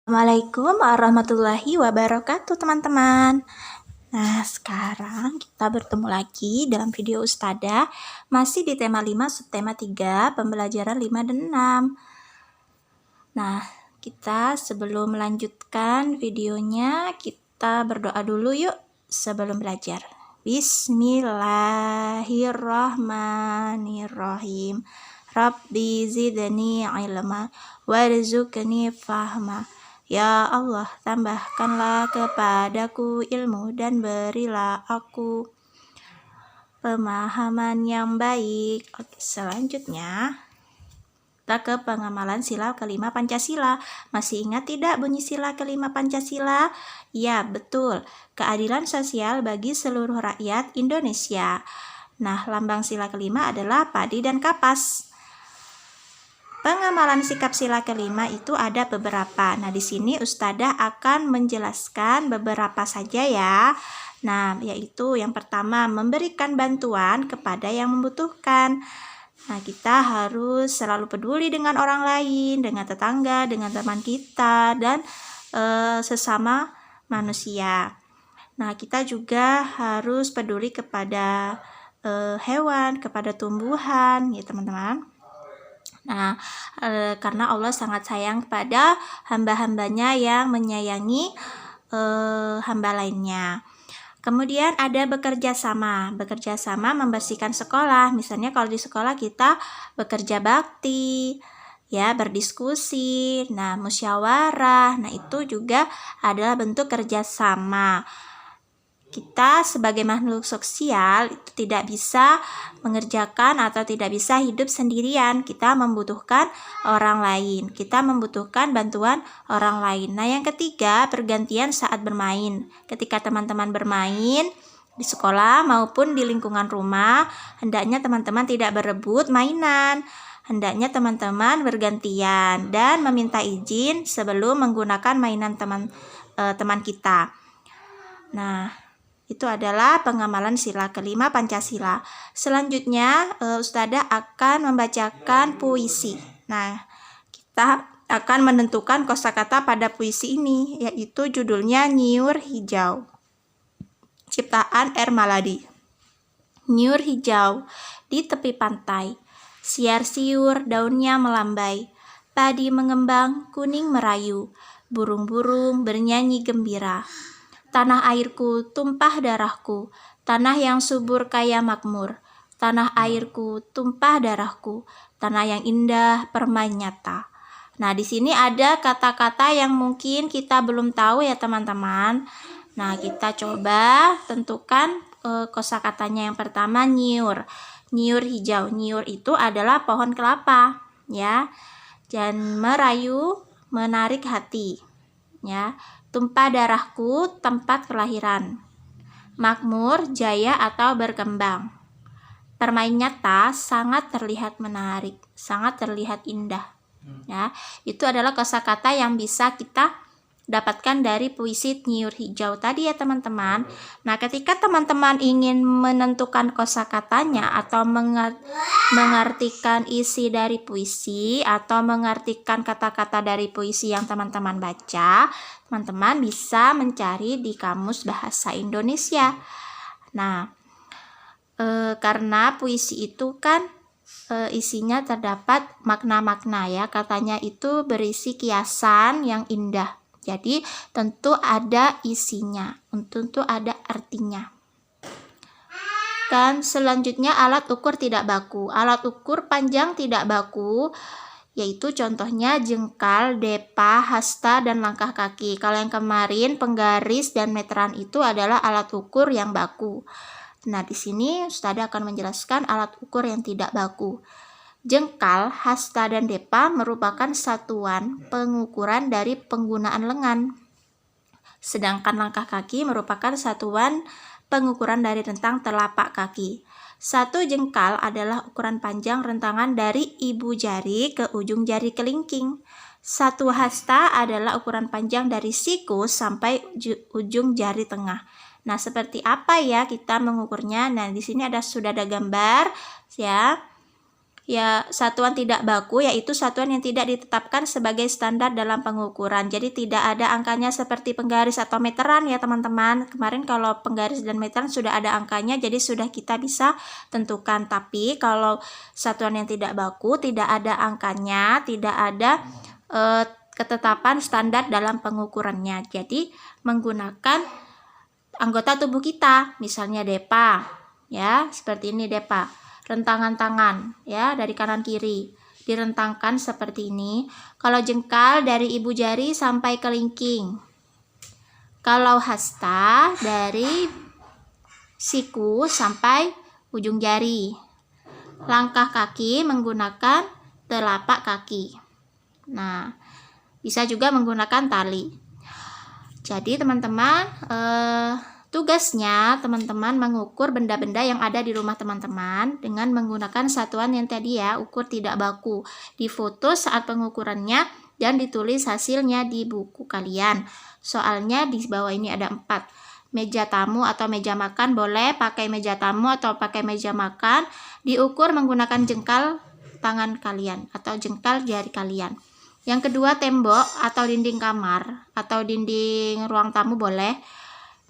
Assalamualaikum warahmatullahi wabarakatuh teman-teman. Nah sekarang kita bertemu lagi dalam video Ustadzah masih di tema 5 subtema 3 pembelajaran 5 dan 6. Nah kita sebelum melanjutkan videonya kita berdoa dulu yuk sebelum belajar. Bismillahirrahmanirrahim. Rabbi zidni ilma warzuqni fahma. Ya Allah, tambahkanlah kepadaku ilmu dan berilah aku pemahaman yang baik. Oke, selanjutnya kita ke pengamalan sila kelima Pancasila. Masih ingat tidak bunyi sila kelima Pancasila? Ya, betul. Keadilan sosial bagi seluruh rakyat Indonesia. Nah, lambang sila kelima adalah padi dan kapas. Pengamalan sikap sila kelima itu ada beberapa. Nah, di sini Ustadzah akan menjelaskan beberapa saja ya. Nah, yaitu yang pertama, memberikan bantuan kepada yang membutuhkan. Nah, kita harus selalu peduli dengan orang lain, dengan tetangga, dengan teman kita, dan sesama manusia. Nah, kita juga harus peduli kepada hewan, kepada tumbuhan, ya teman-teman. Nah, karena Allah sangat sayang kepada hamba-hambanya yang menyayangi hamba lainnya. Kemudian ada bekerja sama membersihkan sekolah. Misalnya kalau di sekolah kita bekerja bakti, ya berdiskusi, nah musyawarah, nah itu juga adalah bentuk kerjasama. Kita sebagai makhluk sosial itu tidak bisa mengerjakan atau tidak bisa hidup sendirian. Kita membutuhkan orang lain. Kita membutuhkan bantuan orang lain. Nah, yang ketiga, pergantian saat bermain. Ketika teman-teman bermain di sekolah maupun di lingkungan rumah, hendaknya teman-teman tidak berebut mainan. Hendaknya teman-teman bergantian dan meminta izin sebelum menggunakan mainan teman kita. Nah, itu adalah pengamalan sila kelima Pancasila. Selanjutnya, Ustadzah akan membacakan puisi. Nah, kita akan menentukan kosakata pada puisi ini, yaitu judulnya Nyiur Hijau. Ciptaan R. Maladi. Nyiur hijau di tepi pantai, siar-siur daunnya melambai, padi mengembang, kuning merayu, burung-burung bernyanyi gembira. Tanah airku, tumpah darahku, tanah yang subur kaya makmur. Tanah airku, tumpah darahku, tanah yang indah permai nyata. Nah, di sini ada kata-kata yang mungkin kita belum tahu ya teman-teman. Nah, kita coba tentukan kosakatanya. Yang pertama, nyiur. Nyiur hijau. Nyiur itu adalah pohon kelapa, ya. Dan merayu, menarik hati, ya. Tumpah darahku, tempat kelahiran. Makmur, jaya atau berkembang. Permai nyata, sangat terlihat menarik, sangat terlihat indah. Ya, itu adalah kosakata yang bisa kita dapatkan dari puisi Nyiur Hijau tadi ya teman-teman. Nah, ketika teman-teman ingin menentukan kosakatanya atau mengartikan isi dari puisi atau mengartikan kata-kata dari puisi yang teman-teman baca, teman-teman bisa mencari di Kamus Bahasa Indonesia. Nah, karena puisi itu kan isinya terdapat makna-makna ya, katanya itu berisi kiasan yang indah. Jadi tentu ada isinya, tentu ada artinya. Dan selanjutnya alat ukur tidak baku. Alat ukur panjang tidak baku yaitu contohnya jengkal, depa, hasta, dan langkah kaki. Kalau yang kemarin penggaris dan meteran itu adalah alat ukur yang baku. Nah, di sini Ustadzah akan menjelaskan alat ukur yang tidak baku. Jengkal, hasta, dan depa merupakan satuan pengukuran dari penggunaan lengan. Sedangkan langkah kaki merupakan satuan pengukuran dari rentang telapak kaki. Satu jengkal adalah ukuran panjang rentangan dari ibu jari ke ujung jari kelingking. Satu hasta adalah ukuran panjang dari siku sampai ujung jari tengah. Nah, seperti apa ya kita mengukurnya? Nah, di sini sudah ada gambar ya. ya satuan tidak baku, yaitu satuan yang tidak ditetapkan sebagai standar dalam pengukuran. Jadi tidak ada angkanya seperti penggaris atau meteran ya teman-teman. Kemarin kalau penggaris dan meteran sudah ada angkanya, jadi sudah kita bisa tentukan. Tapi kalau satuan yang tidak baku, tidak ada angkanya, tidak ada ketetapan standar dalam pengukurannya. Jadi menggunakan anggota tubuh kita, misalnya depa, ya seperti ini depa. Rentangan tangan ya dari kanan kiri direntangkan seperti ini. Kalau jengkal dari ibu jari sampai kelingking. Kalau hasta dari siku sampai ujung jari. Langkah kaki menggunakan telapak kaki. Nah, bisa juga menggunakan tali. Jadi teman-teman, tugasnya teman-teman mengukur benda-benda yang ada di rumah teman-teman dengan menggunakan satuan yang tadi ya, ukur tidak baku. Difoto saat pengukurannya dan ditulis hasilnya di buku kalian. Soalnya di bawah ini ada 4. Meja tamu atau meja makan boleh pakai meja tamu atau pakai meja makan. Diukur menggunakan jengkal tangan kalian atau jengkal jari kalian. Yang kedua, tembok atau dinding kamar atau dinding ruang tamu boleh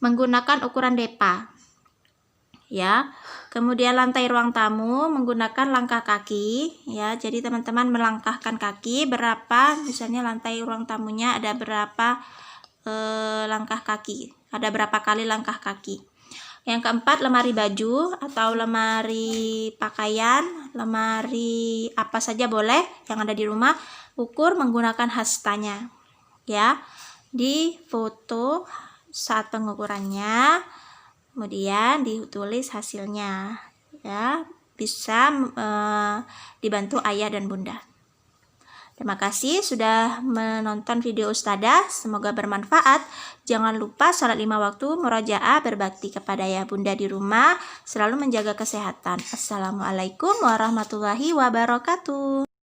menggunakan ukuran depa ya. Kemudian lantai ruang tamu menggunakan langkah kaki ya. Jadi teman-teman melangkahkan kaki berapa, misalnya lantai ruang tamunya ada berapa langkah kaki, ada berapa kali langkah kaki. Yang keempat, lemari baju atau lemari pakaian, lemari apa saja boleh yang ada di rumah, ukur menggunakan hastanya ya. Di foto saat pengukurannya, kemudian ditulis hasilnya ya, bisa dibantu ayah dan bunda. Terima kasih sudah menonton video Ustadzah, semoga bermanfaat. Jangan lupa sholat 5 waktu, murojaah, berbakti kepada ayah bunda di rumah, selalu menjaga kesehatan. Assalamualaikum warahmatullahi wabarakatuh.